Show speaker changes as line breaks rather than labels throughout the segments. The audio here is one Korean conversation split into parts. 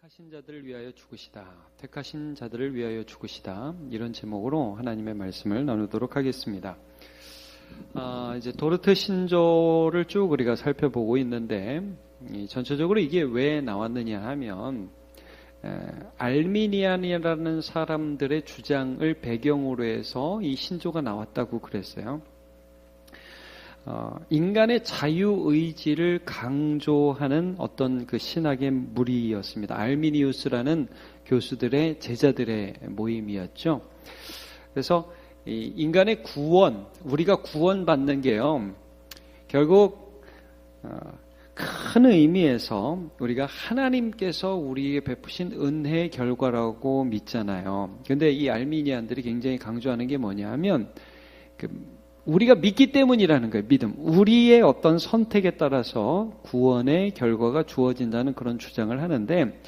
택하신 자들을 위하여 죽으시다. 택하신 자들을 위하여 죽으시다. 이런 제목으로 하나님의 말씀을 나누도록 하겠습니다. 이제 도르트 신조를 쭉 우리가 살펴보고 있는데, 전체적으로 이게 왜 나왔느냐 하면, 알미니안이라는 사람들의 주장을 배경으로 해서 이 신조가 나왔다고 그랬어요. 인간의 자유의지를 강조하는 어떤 그 신학의 무리였습니다. 알미니우스라는 교수들의 제자들의 모임이었죠. 그래서 이 인간의 구원, 우리가 구원받는 게요, 결국 큰 의미에서 우리가 하나님께서 우리에게 베푸신 은혜의 결과라고 믿잖아요. 그런데 이 알미니안들이 굉장히 강조하는 게 뭐냐 하면 우리가 믿기 때문이라는 거예요. 믿음. 우리의 어떤 선택에 따라서 구원의 결과가 주어진다는 그런 주장을 하는데,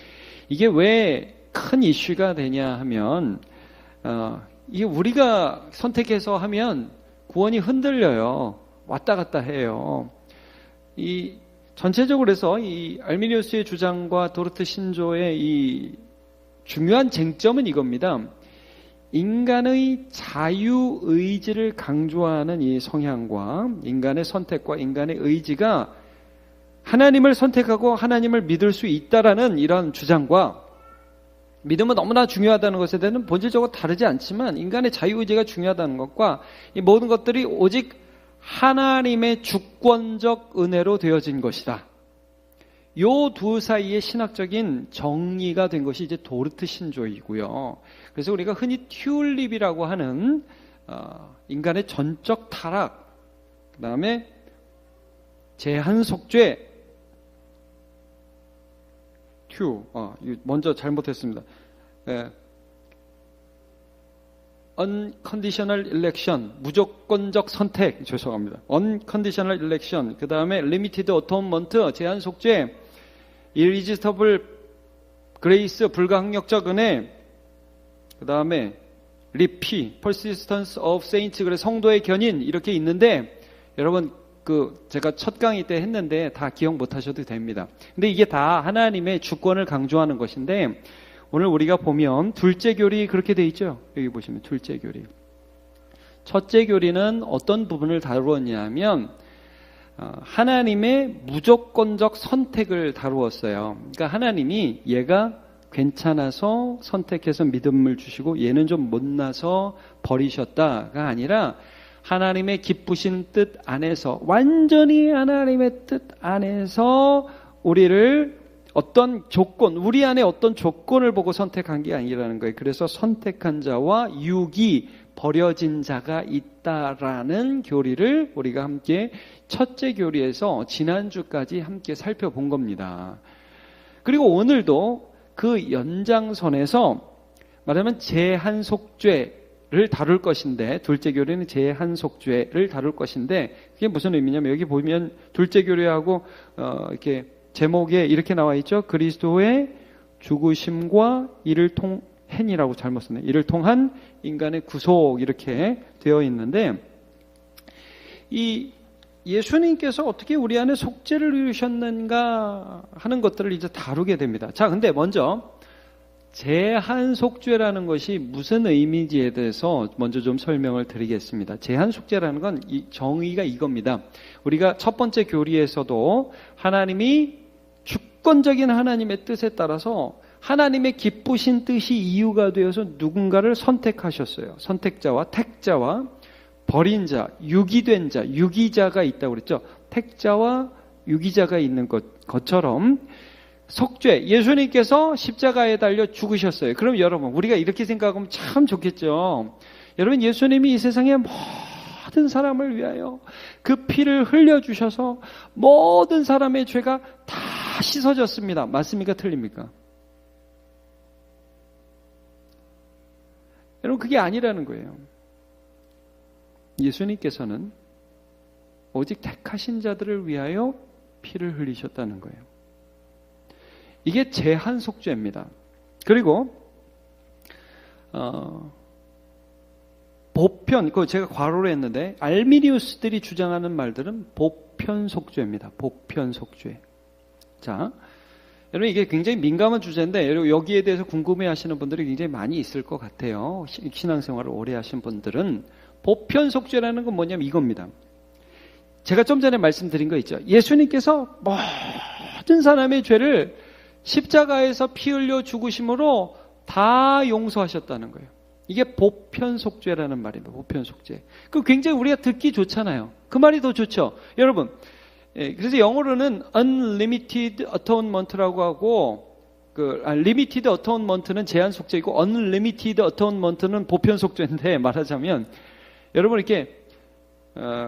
이게 왜 큰 이슈가 되냐 하면 이게 우리가 선택해서 하면 구원이 흔들려요. 왔다 갔다 해요. 이 전체적으로 해서 이 알미니우스의 주장과 도르트 신조의 이 중요한 쟁점은 이겁니다. 인간의 자유의지를 강조하는 이 성향과 인간의 선택과 인간의 의지가 하나님을 선택하고 하나님을 믿을 수 있다라는 이런 주장과, 믿음은 너무나 중요하다는 것에 대해서는 본질적으로 다르지 않지만 인간의 자유의지가 중요하다는 것과 이 모든 것들이 오직 하나님의 주권적 은혜로 되어진 것이다. 요 두 사이의 신학적인 정리가 된 것이 이제 도르트 신조이고요. 그래서 우리가 흔히 튤립이라고 하는 인간의 전적 타락, 그 다음에 제한속죄, 먼저 잘못했습니다. unconditional election, 무조건적 선택, 죄송합니다. unconditional election, 그 다음에 limited atonement, 제한속죄, irresistible grace, 불가항력적 은혜, 그 다음에 리피, persistence of saints, 그래서 성도의 견인, 이렇게 있는데, 여러분 제가 첫 강의 때 했는데 다 기억 못 하셔도 됩니다. 근데 이게 다 하나님의 주권을 강조하는 것인데, 오늘 우리가 보면 둘째 교리 그렇게 돼 있죠. 여기 보시면 둘째 교리. 첫째 교리는 어떤 부분을 다루었냐면 하나님의 무조건적 선택을 다루었어요. 그러니까 하나님이 얘가 괜찮아서 선택해서 믿음을 주시고 얘는 좀 못나서 버리셨다가 아니라 하나님의 기쁘신 뜻 안에서, 완전히 하나님의 뜻 안에서 우리를 어떤 조건, 우리 안에 어떤 조건을 보고 선택한 게 아니라는 거예요. 그래서 선택한 자와 육이 버려진 자가 있다라는 교리를 우리가 함께 첫째 교리에서 지난주까지 함께 살펴본 겁니다. 그리고 오늘도 그 연장선에서 말하면 제한속죄를 다룰 것인데, 둘째 교리는 제한속죄를 다룰 것인데, 그게 무슨 의미냐면 여기 보면 둘째 교리하고 이렇게 제목에 이렇게 나와 있죠. 그리스도의 죽으심과 이를 통한이라고 잘못 썼네. 이를 통한 인간의 구속, 이렇게 되어 있는데, 이 예수님께서 어떻게 우리 안에 속죄를 이루셨는가 하는 것들을 이제 다루게 됩니다. 자, 근데 먼저 제한속죄라는 것이 무슨 의미인지에 대해서 먼저 좀 설명을 드리겠습니다. 제한속죄라는 건 이 정의가 이겁니다. 우리가 첫 번째 교리에서도 하나님이 주권적인 하나님의 뜻에 따라서 하나님의 기쁘신 뜻이 이유가 되어서 누군가를 선택하셨어요. 선택자와 택자와 버린 자, 유기된 자, 유기자가 있다고 그랬죠. 택자와 유기자가 있는 것처럼 속죄, 예수님께서 십자가에 달려 죽으셨어요. 그럼 여러분, 우리가 이렇게 생각하면 참 좋겠죠. 여러분, 예수님이 이 세상의 모든 사람을 위하여 그 피를 흘려주셔서 모든 사람의 죄가 다 씻어졌습니다. 맞습니까? 틀립니까? 여러분, 그게 아니라는 거예요. 예수님께서는 오직 택하신 자들을 위하여 피를 흘리셨다는 거예요. 이게 제한속죄입니다. 그리고 보편, 그거 제가 괄호로 했는데, 알미니우스들이 주장하는 말들은 보편속죄입니다. 보편속죄. 자, 여러분 이게 굉장히 민감한 주제인데 여기에 대해서 궁금해하시는 분들이 굉장히 많이 있을 것 같아요. 신앙생활을 오래 하신 분들은 보편 속죄라는 건 뭐냐면 이겁니다. 제가 좀 전에 말씀드린 거 있죠. 예수님께서 모든 사람의 죄를 십자가에서 피 흘려 죽으심으로 다 용서하셨다는 거예요. 이게 보편 속죄라는 말입니다. 보편 속죄. 그 굉장히 우리가 듣기 좋잖아요. 그 말이 더 좋죠. 여러분, 그래서 영어로는 unlimited atonement라고 하고, limited atonement는 제한 속죄이고, unlimited atonement는 보편 속죄인데, 말하자면, 여러분 이렇게,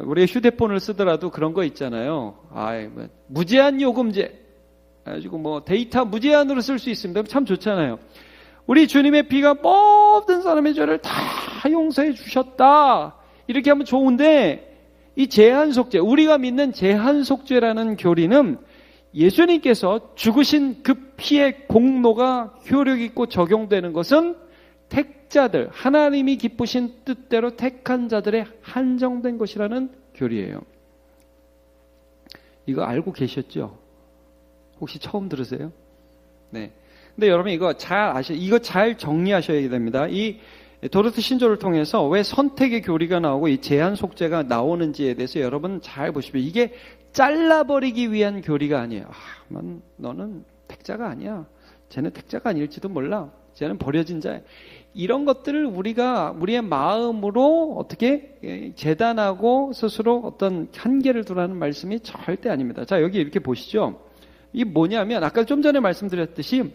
우리 휴대폰을 쓰더라도 그런 거 있잖아요. 무제한 요금제. 가지고 데이터 무제한으로 쓸 수 있습니다. 참 좋잖아요. 우리 주님의 피가 모든 사람의 죄를 다 용서해 주셨다. 이렇게 하면 좋은데, 이 제한속죄, 우리가 믿는 제한속죄라는 교리는 예수님께서 죽으신 그 피의 공로가 효력 있고 적용되는 것은 택자들, 하나님이 기쁘신 뜻대로 택한 자들의 한정된 것이라는 교리예요. 이거 알고 계셨죠? 혹시 처음 들으세요? 네. 근데 여러분 이거 잘 정리하셔야 됩니다. 이 도르트 신조를 통해서 왜 선택의 교리가 나오고 이 제한 속죄가 나오는지에 대해서 여러분 잘 보십시오. 이게 잘라버리기 위한 교리가 아니에요. 너는 택자가 아니야. 쟤는 택자가 아닐지도 몰라. 쟤는 버려진 자야. 이런 것들을 우리의 마음으로 어떻게 재단하고 스스로 어떤 한계를 두라는 말씀이 절대 아닙니다. 자, 여기 이렇게 보시죠. 이게 뭐냐면 아까 좀 전에 말씀드렸듯이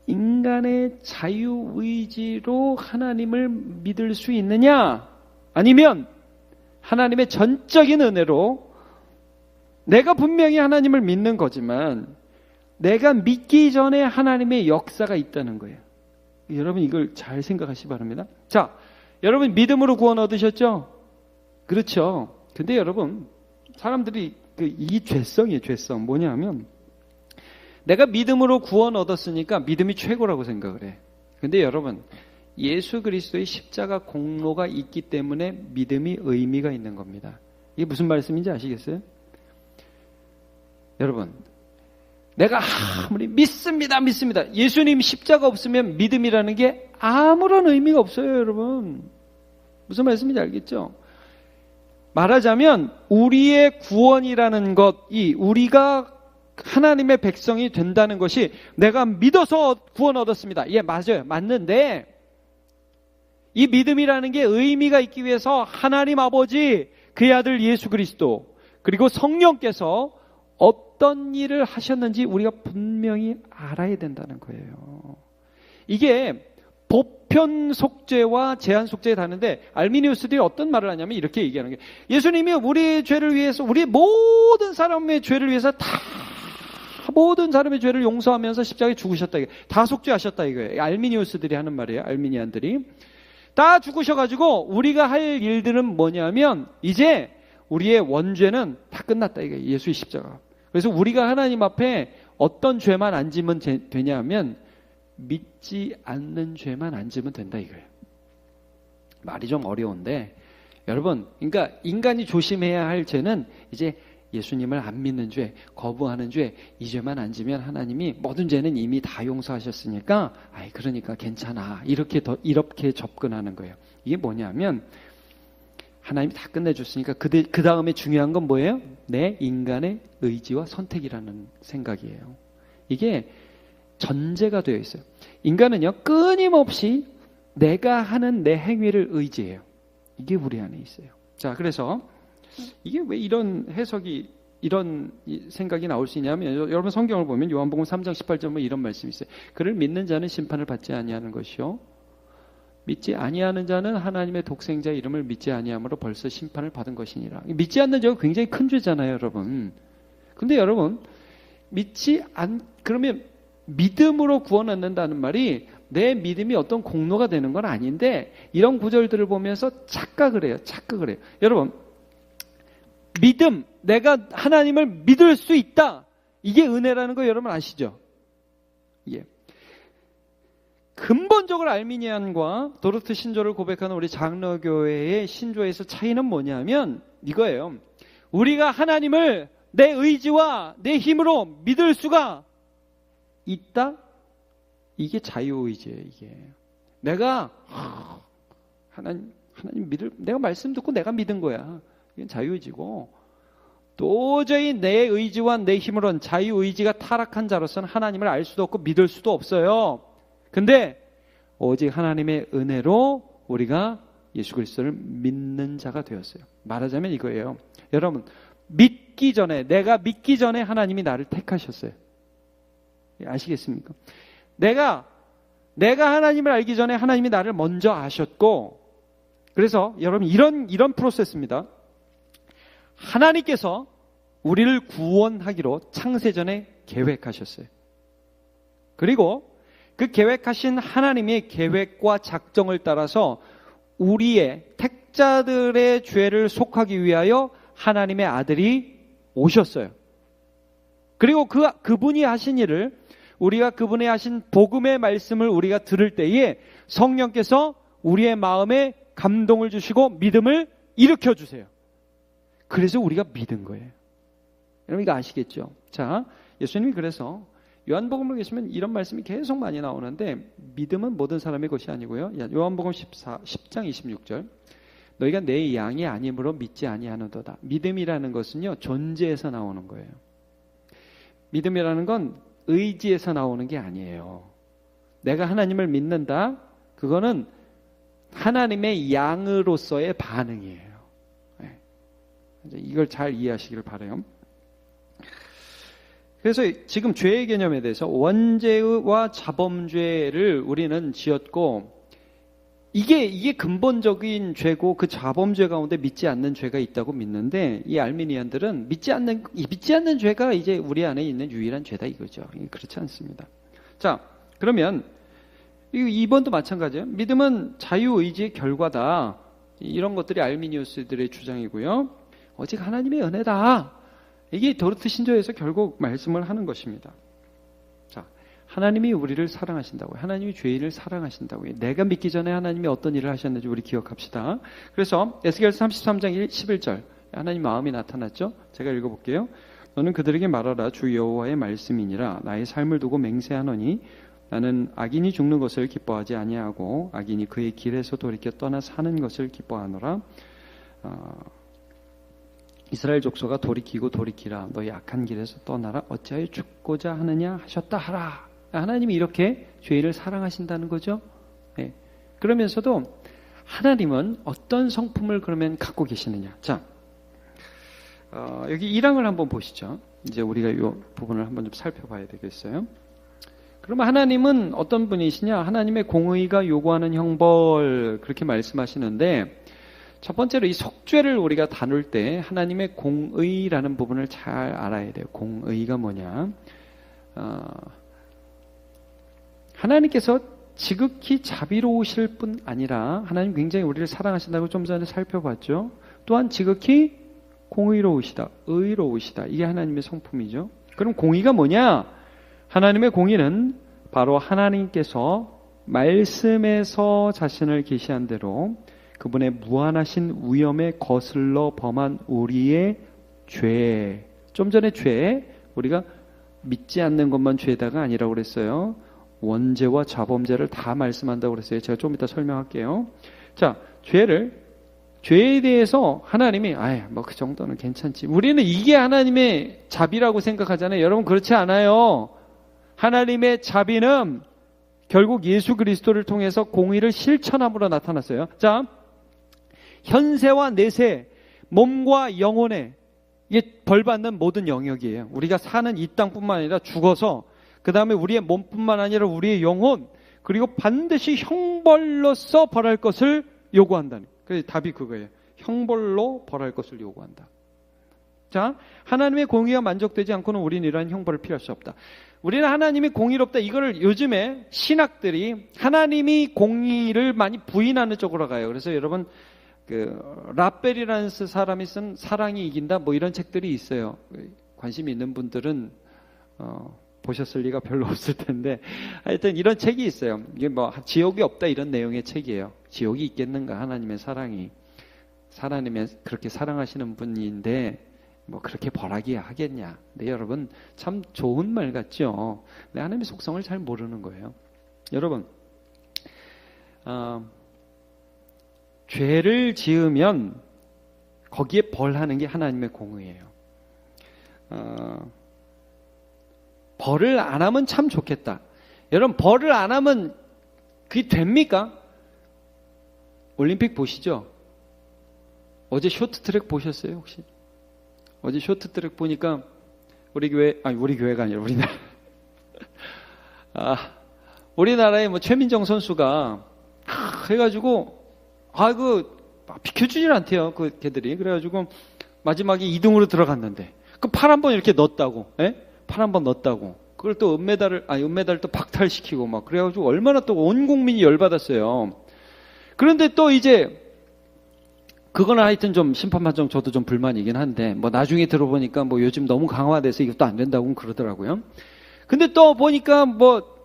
인간의 자유의지로 하나님을 믿을 수 있느냐? 아니면 하나님의 전적인 은혜로 내가 분명히 하나님을 믿는 거지만 내가 믿기 전에 하나님의 역사가 있다는 거예요. 여러분 이걸 잘 생각하시기 바랍니다. 자, 여러분 믿음으로 구원 얻으셨죠? 그렇죠. 근데 여러분 사람들이 이 죄성이에요. 죄성 뭐냐면 내가 믿음으로 구원 얻었으니까 믿음이 최고라고 생각을 해. 근데 여러분 예수 그리스도의 십자가 공로가 있기 때문에 믿음이 의미가 있는 겁니다. 이게 무슨 말씀인지 아시겠어요? 여러분 내가 아무리 믿습니다. 예수님 십자가 없으면 믿음이라는 게 아무런 의미가 없어요. 여러분 무슨 말씀인지 알겠죠? 말하자면 우리의 구원이라는 것이 우리가 하나님의 백성이 된다는 것이 내가 믿어서 구원 얻었습니다. 예, 맞아요. 맞는데 이 믿음이라는 게 의미가 있기 위해서 하나님 아버지, 그의 아들 예수 그리스도 그리고 성령께서 어떤 일을 하셨는지 우리가 분명히 알아야 된다는 거예요. 이게 보편 속죄와 제한 속죄에 다른데 알미니우스들이 어떤 말을 하냐면 이렇게 얘기하는 게 예수님이 우리의 죄를 위해서 우리 모든 사람의 죄를 위해서 모든 사람의 죄를 용서하면서 십자가에 죽으셨다. 다 속죄하셨다 이거예요. 알미니우스들이 하는 말이에요. 알미니안들이. 다 죽으셔가지고 우리가 할 일들은 뭐냐면 이제 우리의 원죄는 다 끝났다 이거예요. 예수의 십자가. 그래서 우리가 하나님 앞에 어떤 죄만 안 지면 되냐면 믿지 않는 죄만 안 지면 된다 이거예요. 말이 좀 어려운데 여러분 그러니까 인간이 조심해야 할 죄는 이제 예수님을 안 믿는 죄, 거부하는 죄, 이 죄만 안 지면 하나님이 모든 죄는 이미 다 용서하셨으니까 그러니까 괜찮아. 이렇게 접근하는 거예요. 이게 뭐냐면 하나님이 다 끝내줬으니까 그 다음에 중요한 건 뭐예요? 내 인간의 의지와 선택이라는 생각이에요. 이게 전제가 되어 있어요. 인간은요 끊임없이 내가 하는 내 행위를 의지해요. 이게 우리 안에 있어요. 자, 그래서 이게 왜 이런 해석이 이런 생각이 나올 수 있냐면 여러분 성경을 보면 요한복음 3장 18절에 이런 말씀이 있어요. 그를 믿는 자는 심판을 받지 아니하는 것이요 믿지 아니하는 자는 하나님의 독생자 이름을 믿지 아니함으로 벌써 심판을 받은 것이니라. 믿지 않는 자가 굉장히 큰 죄잖아요, 여러분. 근데 여러분 그러면 믿음으로 구원 얻는다는 말이 내 믿음이 어떤 공로가 되는 건 아닌데 이런 구절들을 보면서 착각을 해요. 여러분 믿음, 내가 하나님을 믿을 수 있다. 이게 은혜라는 거 여러분 아시죠? 예. 근본적으로 알미니안과 도르트 신조를 고백하는 우리 장로교회의 신조에서 차이는 뭐냐면 이거예요. 우리가 하나님을 내 의지와 내 힘으로 믿을 수가 있다? 이게 자유의지예요, 이게. 내가 하나님 내가 말씀 듣고 내가 믿은 거야. 이건 자유의지고, 도저히 내 의지와 내 힘으로는 자유의지가 타락한 자로서는 하나님을 알 수도 없고 믿을 수도 없어요. 근데 오직 하나님의 은혜로 우리가 예수 그리스도를 믿는 자가 되었어요. 말하자면 이거예요. 여러분, 내가 믿기 전에 하나님이 나를 택하셨어요. 아시겠습니까? 내가 하나님을 알기 전에 하나님이 나를 먼저 아셨고, 그래서 여러분 이런 프로세스입니다. 하나님께서 우리를 구원하기로 창세전에 계획하셨어요. 그리고 그 계획하신 하나님의 계획과 작정을 따라서 우리의 택자들의 죄를 속하기 위하여 하나님의 아들이 오셨어요. 그리고 그분이 하신 일을, 우리가 그분의 하신 복음의 말씀을 우리가 들을 때에 성령께서 우리의 마음에 감동을 주시고 믿음을 일으켜 주세요. 그래서 우리가 믿은 거예요. 여러분 이거 아시겠죠? 자, 예수님이 그래서 요한복음을 보시면 이런 말씀이 계속 많이 나오는데, 믿음은 모든 사람의 것이 아니고요. 요한복음 10장 26절. 너희가 내 양이 아니므로 믿지 아니하는도다. 믿음이라는 것은요, 존재에서 나오는 거예요. 믿음이라는 건 의지에서 나오는 게 아니에요. 내가 하나님을 믿는다. 그거는 하나님의 양으로서의 반응이에요. 네. 이걸 잘 이해하시길 바라요. 그래서 지금 죄의 개념에 대해서 원죄와 자범죄를 우리는 지었고, 이게 근본적인 죄고 그 자범죄 가운데 믿지 않는 죄가 있다고 믿는데, 이 알미니안들은 믿지 않는 죄가 이제 우리 안에 있는 유일한 죄다 이거죠. 그렇지 않습니다. 자, 그러면 2번도 마찬가지예요. 믿음은 자유의지의 결과다. 이런 것들이 알미니우스들의 주장이고요. 오직 하나님의 은혜다. 이게 도르트 신조에서 결국 말씀을 하는 것입니다. 자, 하나님이 우리를 사랑하신다고요. 하나님이 죄인을 사랑하신다고요. 내가 믿기 전에 하나님이 어떤 일을 하셨는지 우리 기억합시다. 그래서 에스겔서 33장 11절 하나님 마음이 나타났죠. 제가 읽어볼게요. 너는 그들에게 말하라. 주 여호와의 말씀이니라. 나의 삶을 두고 맹세하노니 나는 악인이 죽는 것을 기뻐하지 아니하고 악인이 그의 길에서 돌이켜 떠나 사는 것을 기뻐하노라. 이스라엘 족속아 돌이키라. 너희 악한 길에서 떠나라. 어찌하여 죽고자 하느냐 하셨다 하라. 하나님이 이렇게 죄인을 사랑하신다는 거죠. 네. 그러면서도 하나님은 어떤 성품을 그러면 갖고 계시느냐. 자, 여기 1항을 한번 보시죠. 이제 우리가 이 부분을 한번 좀 살펴봐야 되겠어요. 그러면 하나님은 어떤 분이시냐? 하나님의 공의가 요구하는 형벌, 그렇게 말씀하시는데, 첫 번째로 이 속죄를 우리가 다룰 때 하나님의 공의라는 부분을 잘 알아야 돼요. 공의가 뭐냐? 하나님께서 지극히 자비로우실 뿐 아니라 하나님 굉장히 우리를 사랑하신다고 좀 전에 살펴봤죠. 또한 지극히 공의로우시다, 의로우시다. 이게 하나님의 성품이죠. 그럼 공의가 뭐냐? 하나님의 공의는 바로 하나님께서 말씀에서 자신을 계시한 대로 그분의 무한하신 위엄에 거슬러 범한 우리의 죄. 좀 전에 죄, 우리가 믿지 않는 것만 죄다가 아니라고 그랬어요. 원죄와 자범죄를 다 말씀한다고 그랬어요. 제가 좀 이따 설명할게요. 자, 죄에 대해서 하나님이 뭐 그 정도는 괜찮지. 우리는 이게 하나님의 자비라고 생각하잖아요. 여러분 그렇지 않아요. 하나님의 자비는 결국 예수 그리스도를 통해서 공의를 실천함으로 나타났어요. 자, 현세와 내세, 몸과 영혼에 이게 벌받는 모든 영역이에요. 우리가 사는 이 땅뿐만 아니라 죽어서 그 다음에 우리의 몸뿐만 아니라 우리의 영혼, 그리고 반드시 형벌로서 벌할 것을 요구한다는. 그래서 답이 그거예요. 형벌로 벌할 것을 요구한다. 자, 하나님의 공의가 만족되지 않고는 우리는 이러한 형벌을 피할 수 없다. 우리는 하나님이 공의롭다. 이거를 요즘에 신학들이 하나님이 공의를 많이 부인하는 쪽으로 가요. 그래서 여러분 라벨이라는 사람이 쓴 사랑이 이긴다 뭐 이런 책들이 있어요. 관심 있는 분들은 보셨을 리가 별로 없을 텐데 하여튼 이런 책이 있어요. 이게 뭐 지옥이 없다 이런 내용의 책이에요. 지옥이 있겠는가? 하나님의 사랑이 하나님의 그렇게 사랑하시는 분인데 뭐 그렇게 벌하기 하겠냐. 네, 여러분 참 좋은 말 같죠. 네, 하나님의 속성을 잘 모르는 거예요. 여러분 죄를 지으면 거기에 벌하는 게 하나님의 공의예요. 벌을 안 하면 참 좋겠다. 여러분 벌을 안 하면 그게 됩니까? 올림픽 보시죠? 어제 쇼트트랙 보셨어요 혹시? 어제 쇼트트랙 보니까 우리 교회가 아니라 우리나라 우리나라의 뭐 최민정 선수가 해가지고 비켜주질 않대요 그 걔들이. 그래가지고 마지막에 2등으로 들어갔는데 그 팔 한 번 이렇게 넣었다고, 팔 한 번 넣었다고. 그걸 또 은메달을 또 박탈시키고 막 그래가지고 얼마나 또 온 국민이 열받았어요. 그런데 또 이제 그거는 하여튼 좀 심판 판정 저도 좀 불만이긴 한데 뭐 나중에 들어보니까 뭐 요즘 너무 강화돼서 이것도 안 된다고 그러더라고요. 근데 또 보니까 뭐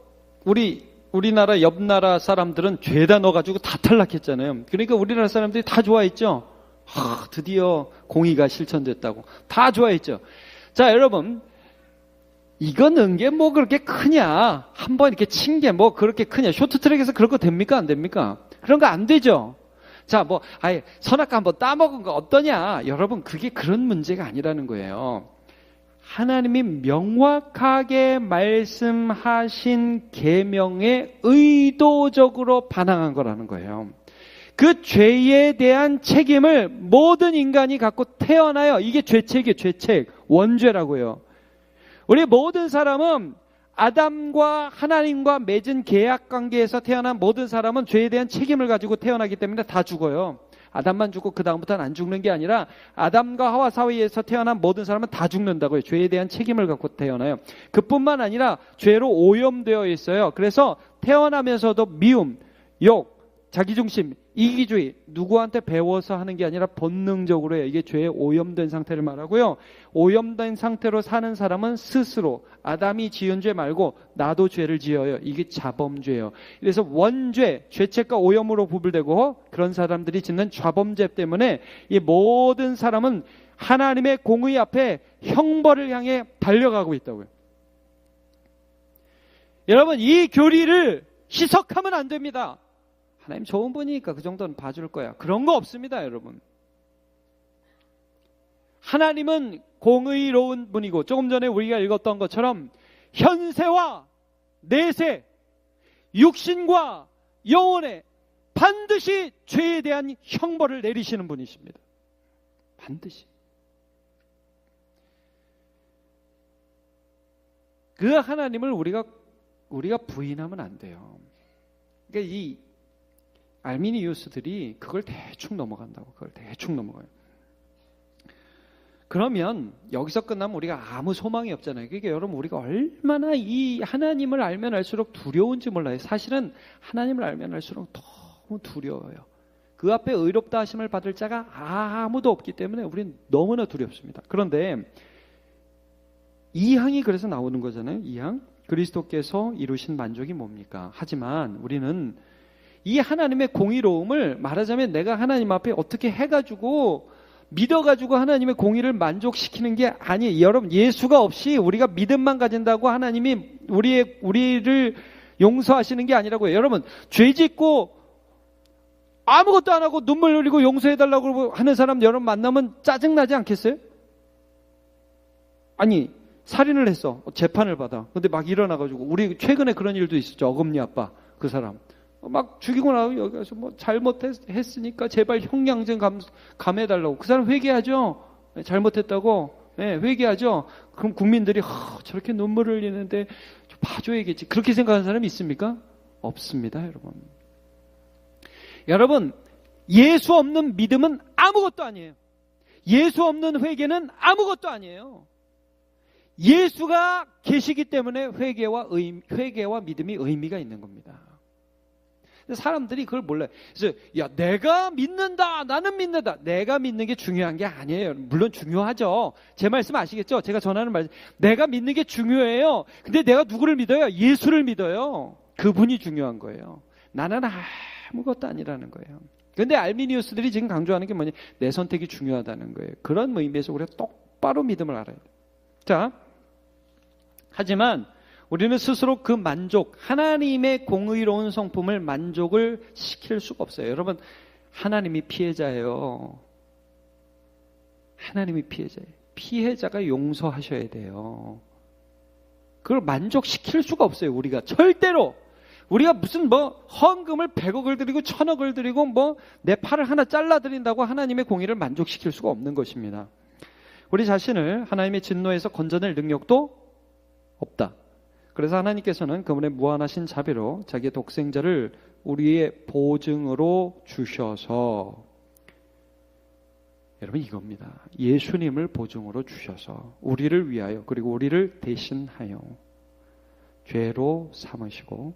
우리나라 옆 나라 사람들은 죄다 넣어가지고 다 탈락했잖아요. 그러니까 우리나라 사람들이 다 좋아했죠. 드디어 공의가 실천됐다고 다 좋아했죠. 자, 여러분 이거 넣은 게 뭐 그렇게 크냐? 한번 이렇게 친 게 뭐 그렇게 크냐? 쇼트트랙에서 그런 거 됩니까? 안 됩니까? 그런 거 안 되죠. 자, 선악과 한번 따먹은 거 어떠냐? 여러분, 그게 그런 문제가 아니라는 거예요. 하나님이 명확하게 말씀하신 계명에 의도적으로 반항한 거라는 거예요. 그 죄에 대한 책임을 모든 인간이 갖고 태어나요. 이게 죄책이에요, 죄책. 원죄라고요. 우리 모든 사람은 아담과 하나님과 맺은 계약 관계에서 태어난 모든 사람은 죄에 대한 책임을 가지고 태어나기 때문에 다 죽어요. 아담만 죽고 그 다음부터는 안 죽는 게 아니라 아담과 하와 사이에서 태어난 모든 사람은 다 죽는다고요. 죄에 대한 책임을 갖고 태어나요. 그뿐만 아니라 죄로 오염되어 있어요. 그래서 태어나면서도 미움, 욕, 자기중심, 이기주의, 누구한테 배워서 하는 게 아니라 본능적으로 해요. 이게 죄에 오염된 상태를 말하고요. 오염된 상태로 사는 사람은 스스로 아담이 지은 죄 말고 나도 죄를 지어요. 이게 자범죄예요. 그래서 원죄, 죄책과 오염으로 구분되고 그런 사람들이 짓는 자범죄 때문에 이 모든 사람은 하나님의 공의 앞에 형벌을 향해 달려가고 있다고요. 여러분, 이 교리를 희석하면 안 됩니다. 하나님 좋은 분이니까 그 정도는 봐줄 거야. 그런 거 없습니다, 여러분. 하나님은 공의로운 분이고 조금 전에 우리가 읽었던 것처럼 현세와 내세, 육신과 영혼에 반드시 죄에 대한 형벌을 내리시는 분이십니다. 반드시. 그 하나님을 우리가 부인하면 안 돼요. 그러니까 이 알미니우스들이 그걸 대충 넘어간다고. 그걸 대충 넘어가요. 그러면 여기서 끝나면 우리가 아무 소망이 없잖아요. 그러니까 여러분 우리가 얼마나 이 하나님을 알면 알수록 두려운지 몰라요. 사실은 하나님을 알면 알수록 너무 두려워요. 그 앞에 의롭다 하심을 받을 자가 아무도 없기 때문에 우리는 너무나 두렵습니다. 그런데 이 항이 그래서 나오는 거잖아요. 이 항. 그리스도께서 이루신 만족이 뭡니까? 하지만 우리는 이 하나님의 공의로움을 말하자면 내가 하나님 앞에 어떻게 해가지고 믿어가지고 하나님의 공의를 만족시키는 게 아니에요. 여러분, 예수가 없이 우리가 믿음만 가진다고 하나님이 우리를 용서하시는 게 아니라고요. 여러분, 죄 짓고 아무것도 안 하고 눈물 흘리고 용서해달라고 하는 사람 여러분 만나면 짜증나지 않겠어요? 아니, 살인을 했어. 재판을 받아. 근데 막 일어나가지고 우리 최근에 그런 일도 있었죠. 어금니 아빠 그 사람. 막 죽이고 나서 여기 가서 뭐 잘못했으니까 제발 형량증 감해달라고. 그 사람 회개하죠. 잘못했다고. 네, 회개하죠. 그럼 국민들이 저렇게 눈물을 흘리는데 좀 봐줘야겠지. 그렇게 생각하는 사람이 있습니까? 없습니다, 여러분. 여러분, 예수 없는 믿음은 아무것도 아니에요. 예수 없는 회개는 아무것도 아니에요. 예수가 계시기 때문에 회개와 믿음이 의미가 있는 겁니다. 사람들이 그걸 몰라요. 그래서 야, 내가 믿는다, 나는 믿는다. 내가 믿는 게 중요한 게 아니에요. 물론 중요하죠. 제 말씀 아시겠죠? 제가 전하는 말씀. 내가 믿는 게 중요해요. 근데 내가 누구를 믿어요? 예수를 믿어요. 그분이 중요한 거예요. 나는 아무것도 아니라는 거예요. 그런데 알미니우스들이 지금 강조하는 게 뭐냐? 내 선택이 중요하다는 거예요. 그런 의미에서 우리가 똑바로 믿음을 알아야 돼요. 자, 하지만 우리는 스스로 그 만족, 하나님의 공의로운 성품을 만족을 시킬 수가 없어요. 여러분, 하나님이 피해자예요. 하나님이 피해자예요. 피해자가 용서하셔야 돼요. 그걸 만족시킬 수가 없어요. 우리가 절대로. 우리가 무슨 헌금을 100억을 드리고 1000억을 드리고 내 팔을 하나 잘라드린다고 하나님의 공의를 만족시킬 수가 없는 것입니다. 우리 자신을 하나님의 진노에서 건져낼 능력도 없다. 그래서 하나님께서는 그분의 무한하신 자비로 자기의 독생자를 우리의 보증으로 주셔서, 여러분 이겁니다. 예수님을 보증으로 주셔서 우리를 위하여 그리고 우리를 대신하여 죄로 삼으시고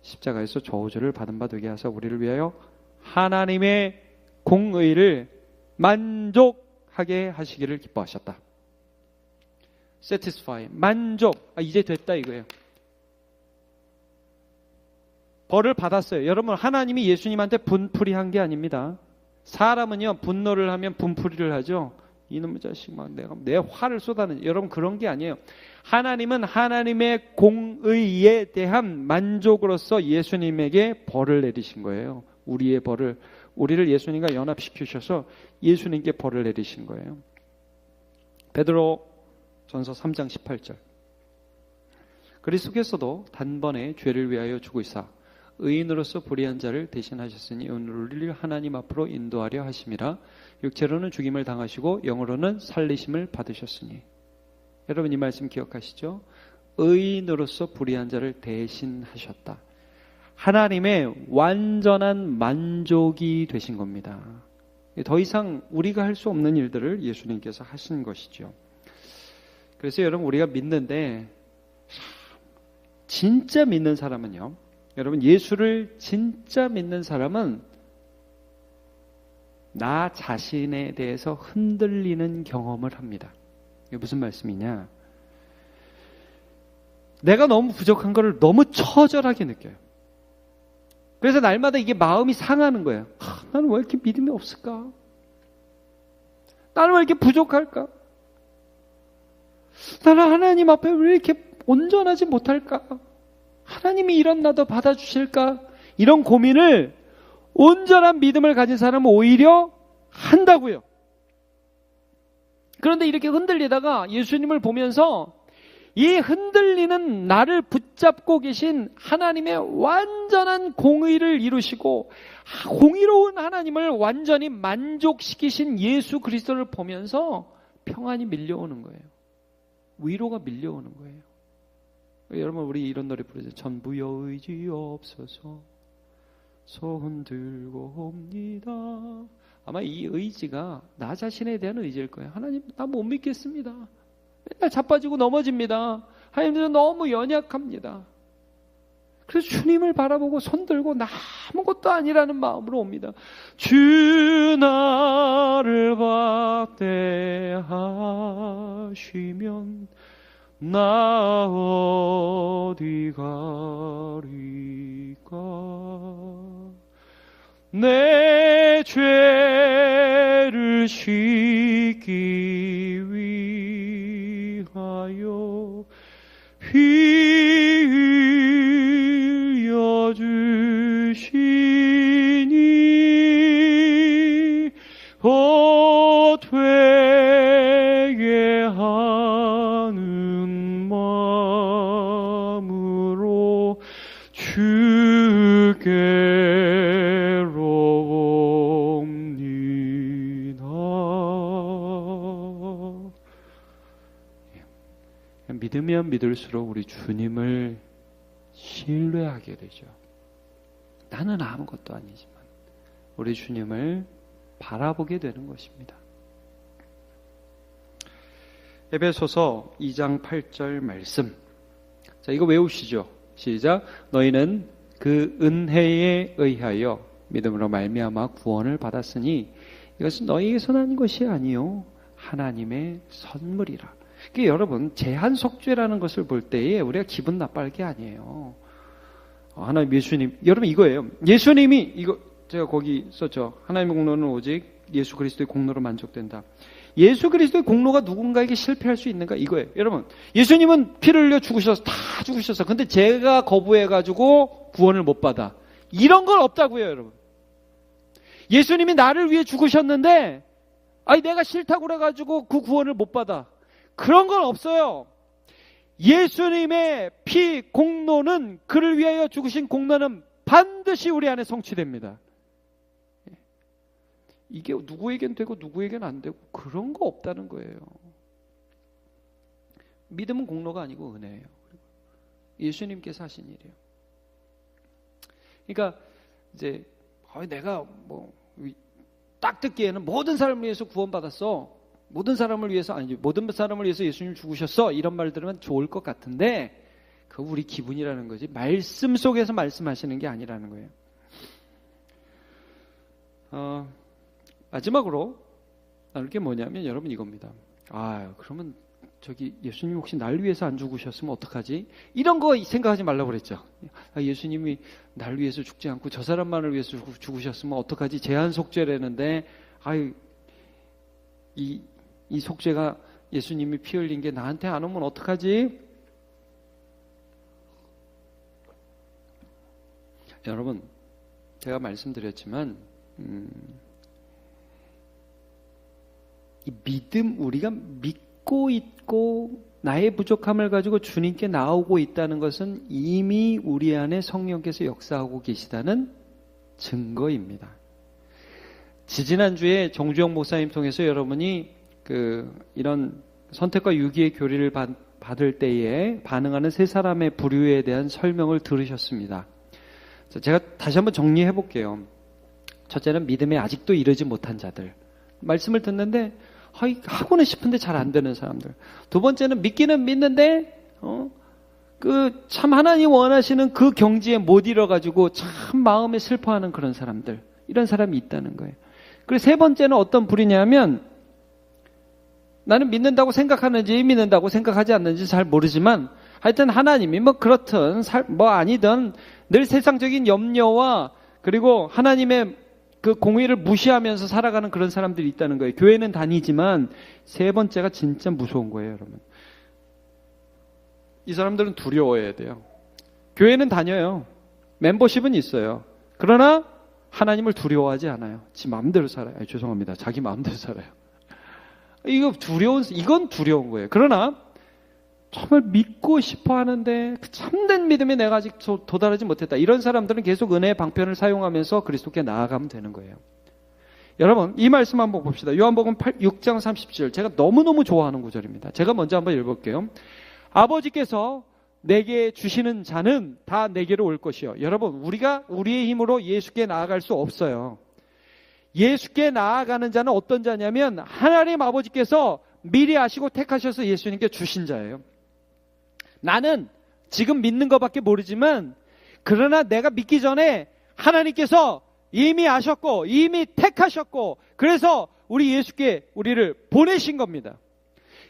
십자가에서 저주를 받은 바 되게 하사 우리를 위하여 하나님의 공의를 만족하게 하시기를 기뻐하셨다. satisfy, 만족. 이제 됐다 이거예요. 벌을 받았어요. 여러분, 하나님이 예수님한테 분풀이 한 게 아닙니다. 사람은요, 분노를 하면 분풀이를 하죠. 이놈의 자식, 내 화를 쏟아내는. 여러분, 그런 게 아니에요. 하나님은 하나님의 공의에 대한 만족으로서 예수님에게 벌을 내리신 거예요. 우리의 벌을, 우리를 예수님과 연합시키셔서 예수님께 벌을 내리신 거예요. 베드로 전서 3장 18절. 그리스도께서도 단번에 죄를 위하여 죽으시사 의인으로서 불의한 자를 대신하셨으니 우리를 하나님 앞으로 인도하려 하심이라. 육체로는 죽임을 당하시고 영으로는 살리심을 받으셨으니. 여러분 이 말씀 기억하시죠? 의인으로서 불의한 자를 대신하셨다. 하나님의 완전한 만족이 되신 겁니다. 더 이상 우리가 할 수 없는 일들을 예수님께서 하신 것이죠. 그래서 여러분 우리가 믿는데 진짜 믿는 사람은요, 여러분 예수를 진짜 믿는 사람은 나 자신에 대해서 흔들리는 경험을 합니다. 이게 무슨 말씀이냐? 내가 너무 부족한 것을 너무 처절하게 느껴요. 그래서 날마다 이게 마음이 상하는 거예요. 나는 왜 이렇게 믿음이 없을까? 나는 왜 이렇게 부족할까? 나는 하나님 앞에 왜 이렇게 온전하지 못할까? 하나님이 이런 나도 받아주실까? 이런 고민을 온전한 믿음을 가진 사람은 오히려 한다고요. 그런데 이렇게 흔들리다가 예수님을 보면서 이 흔들리는 나를 붙잡고 계신 하나님의 완전한 공의를 이루시고 공의로운 하나님을 완전히 만족시키신 예수 그리스도를 보면서 평안이 밀려오는 거예요. 위로가 밀려오는 거예요. 여러분 우리 이런 노래 부르죠. 전부여 의지 없어서 손 들고 옵니다. 아마 이 의지가 나 자신에 대한 의지일 거예요. 하나님 나 못 믿겠습니다. 맨날 자빠지고 넘어집니다. 하나님 저 너무 연약합니다. 그래서 주님을 바라보고 손 들고 나 아무것도 아니라는 마음으로 옵니다. 주 나를 박대하시면 나 어디 가리까. 내 죄를 씻기 위하여 피 흘려 주시니 되게 하는 마음으로 주께로 옵니다. 믿으면 믿을수록 우리 주님을 신뢰하게 되죠. 나는 아무것도 아니지만 우리 주님을 바라보게 되는 것입니다. 에베소서 2장 8절 말씀. 자, 이거 외우시죠. 시작. 너희는 그 은혜에 의하여 믿음으로 말미암아 구원을 받았으니 이것은 너희에게서 난 것이 아니요 하나님의 선물이라. 그러니까 여러분 제한 속죄라는 것을 볼 때에 우리가 기분 나빠할 게 아니에요. 하나님 예수님, 여러분 이거예요. 예수님이 이거 제가 거기 썼죠. 하나님의 공로는 오직 예수 그리스도의 공로로 만족된다. 예수 그리스도의 공로가 누군가에게 실패할 수 있는가 이거예요. 여러분, 예수님은 피를 흘려 죽으셔서 다 죽으셨어. 근데 제가 거부해가지고 구원을 못 받아. 이런 건 없다고요, 여러분. 예수님이 나를 위해 죽으셨는데, 아니 내가 싫다고 그래가지고 그 구원을 못 받아. 그런 건 없어요. 예수님의 피 공로는, 그를 위하여 죽으신 공로는 반드시 우리 안에 성취됩니다. 이게 누구에겐 되고 누구에겐 안 되고 그런 거 없다는 거예요. 믿음은 공로가 아니고 은혜예요. 예수님께서 하신 일이에요. 그러니까 이제 내가 딱 듣기에는 모든 사람을 위해서 구원받았어. 모든 사람을 위해서 예수님 죽으셨어. 이런 말 들으면 좋을 것 같은데 그거 우리 기분이라는 거지. 말씀 속에서 말씀하시는 게 아니라는 거예요. 마지막으로 나눌 게 뭐냐면 여러분 이겁니다. 그러면 예수님 혹시 날 위해서 안 죽으셨으면 어떡하지? 이런 거 생각하지 말라고 그랬죠. 예수님이 날 위해서 죽지 않고 저 사람만을 위해서 죽으셨으면 어떡하지? 제한 속죄라는데 이 속죄가 예수님이 피 흘린 게 나한테 안 오면 어떡하지? 여러분, 제가 말씀드렸지만 이 믿음, 우리가 믿고 있고 나의 부족함을 가지고 주님께 나오고 있다는 것은 이미 우리 안에 성령께서 역사하고 계시다는 증거입니다. 지지난주에 정주영 목사님 통해서 여러분이 이런 선택과 유기의 교리를 받을 때에 반응하는 세 사람의 부류에 대한 설명을 들으셨습니다. 제가 다시 한번 정리해 볼게요. 첫째는 믿음에 아직도 이르지 못한 자들. 말씀을 듣는데 하고는 싶은데 잘 안 되는 사람들. 두 번째는 믿기는 믿는데 참 하나님 원하시는 그 경지에 못 이뤄가지고 참 마음에 슬퍼하는 그런 사람들. 이런 사람이 있다는 거예요. 그리고 세 번째는 어떤 불이냐면 나는 믿는다고 생각하는지 믿는다고 생각하지 않는지 잘 모르지만 하여튼 하나님이 그렇든 아니든 늘 세상적인 염려와 그리고 하나님의 그 공의를 무시하면서 살아가는 그런 사람들이 있다는 거예요. 교회는 다니지만 세 번째가 진짜 무서운 거예요, 여러분. 이 사람들은 두려워해야 돼요. 교회는 다녀요. 멤버십은 있어요. 그러나 하나님을 두려워하지 않아요. 지 마음대로 살아요. 죄송합니다. 자기 마음대로 살아요. 이건 두려운 거예요. 그러나 정말 믿고 싶어 하는데 그 참된 믿음에 내가 아직 도달하지 못했다. 이런 사람들은 계속 은혜의 방편을 사용하면서 그리스도께 나아가면 되는 거예요. 여러분, 이 말씀 한번 봅시다. 요한복음 6장 30절. 제가 너무너무 좋아하는 구절입니다. 제가 먼저 한번 읽어볼게요. 아버지께서 내게 주시는 자는 다 내게로 올 것이요. 여러분, 우리가 우리의 힘으로 예수께 나아갈 수 없어요. 예수께 나아가는 자는 어떤 자냐면 하나님 아버지께서 미리 아시고 택하셔서 예수님께 주신 자예요. 나는 지금 믿는 것밖에 모르지만 그러나 내가 믿기 전에 하나님께서 이미 아셨고 이미 택하셨고 그래서 우리 예수께 우리를 보내신 겁니다.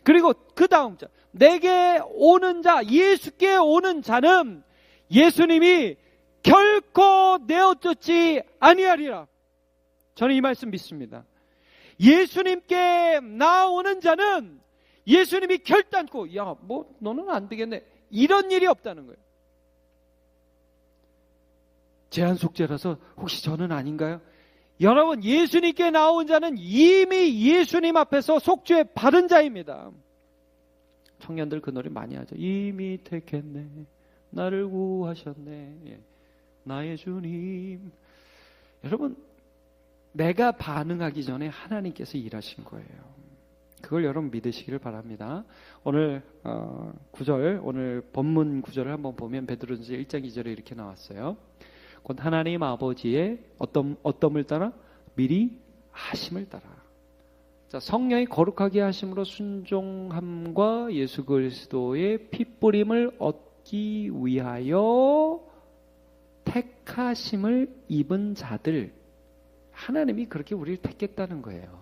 그리고 그 다음 자, 내게 오는 자, 예수께 오는 자는 예수님이 결코 내어쫓지 아니하리라. 저는 이 말씀 믿습니다. 예수님께 나오는 자는 예수님이 결단코 너는 안 되겠네 이런 일이 없다는 거예요. 제한 속죄라서 혹시 저는 아닌가요? 여러분, 예수님께 나온 자는 이미 예수님 앞에서 속죄 받은 자입니다. 청년들 그 노래 많이 하죠. 이미 택했네 나를 구하셨네 나의 주님. 여러분, 내가 반응하기 전에 하나님께서 일하신 거예요. 그걸 여러분 믿으시기를 바랍니다. 오늘 구절, 오늘 본문 구절을 한번 보면 베드로전서 1장 2절에 이렇게 나왔어요. 곧 하나님 아버지의 어떤을 따라 미리 하심을 따라. 자, 성령이 거룩하게 하심으로 순종함과 예수 그리스도의 핏뿌림을 얻기 위하여 택하심을 입은 자들. 하나님이 그렇게 우리를 택했다는 거예요.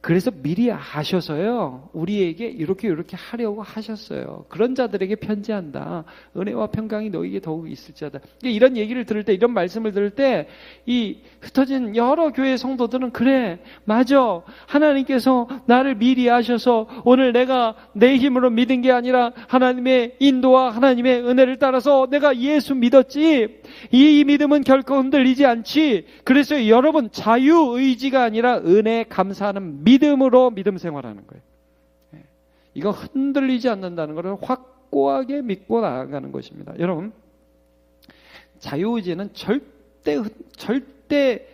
그래서 미리 아셔서요, 우리에게 이렇게 하려고 하셨어요. 그런 자들에게 편지한다. 은혜와 평강이 너에게 더욱 있을지어다. 이런 얘기를 들을 때, 이런 말씀을 들을 때, 이 흩어진 여러 교회 성도들은, 그래, 맞아. 하나님께서 나를 미리 아셔서 오늘 내가 내 힘으로 믿은 게 아니라 하나님의 인도와 하나님의 은혜를 따라서 내가 예수 믿었지. 이 믿음은 결코 흔들리지 않지. 그래서 여러분, 자유의지가 아니라 은혜에 감사하는 믿음으로 믿음 생활하는 거예요. 이거 흔들리지 않는다는 것을 확고하게 믿고 나아가는 것입니다. 여러분, 자유의지는 절대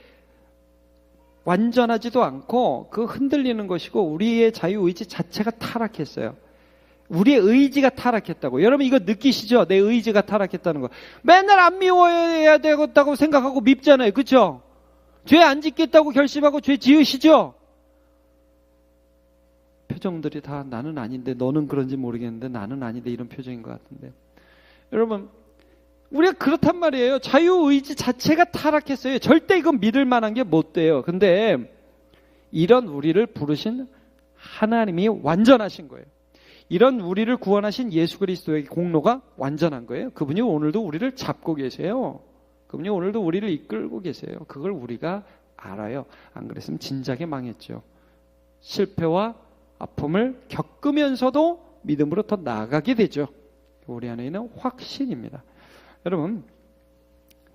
완전하지도 않고 그 흔들리는 것이고, 우리의 자유의지 자체가 타락했어요. 우리의 의지가 타락했다고. 여러분 이거 느끼시죠? 내 의지가 타락했다는 거. 맨날 안 미워해야 되겠다고 생각하고 밉잖아요. 그렇죠? 죄 안 짓겠다고 결심하고 죄 지으시죠? 표정들이 다 나는 아닌데, 너는 그런지 모르겠는데 나는 아닌데, 이런 표정인 것 같은데. 여러분, 우리가 그렇단 말이에요. 자유의지 자체가 타락했어요. 절대 이건 믿을 만한 게 못 돼요. 근데 이런 우리를 부르신 하나님이 완전하신 거예요. 이런 우리를 구원하신 예수 그리스도의 공로가 완전한 거예요. 그분이 오늘도 우리를 잡고 계세요. 그분이 오늘도 우리를 이끌고 계세요. 그걸 우리가 알아요. 안 그랬으면 진작에 망했죠. 실패와 아픔을 겪으면서도 믿음으로 더 나아가게 되죠. 우리 안에 있는 확신입니다. 여러분,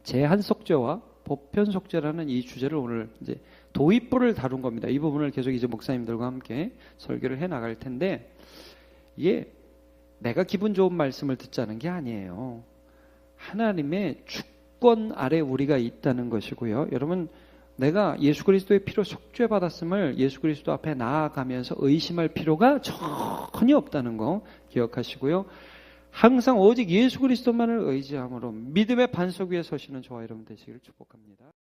제한속죄와 보편속죄라는 이 주제를 오늘 이제 도입부를 다룬 겁니다. 이 부분을 계속 이제 목사님들과 함께 설교를 해 나갈 텐데, 이게 내가 기분 좋은 말씀을 듣자는 게 아니에요. 하나님의 주권 아래 우리가 있다는 것이고요. 여러분, 내가 예수 그리스도의 피로 속죄받았음을 예수 그리스도 앞에 나아가면서 의심할 필요가 전혀 없다는 거 기억하시고요. 항상 오직 예수 그리스도만을 의지함으로 믿음의 반석 위에 서시는 저와 여러분 되시기를 축복합니다.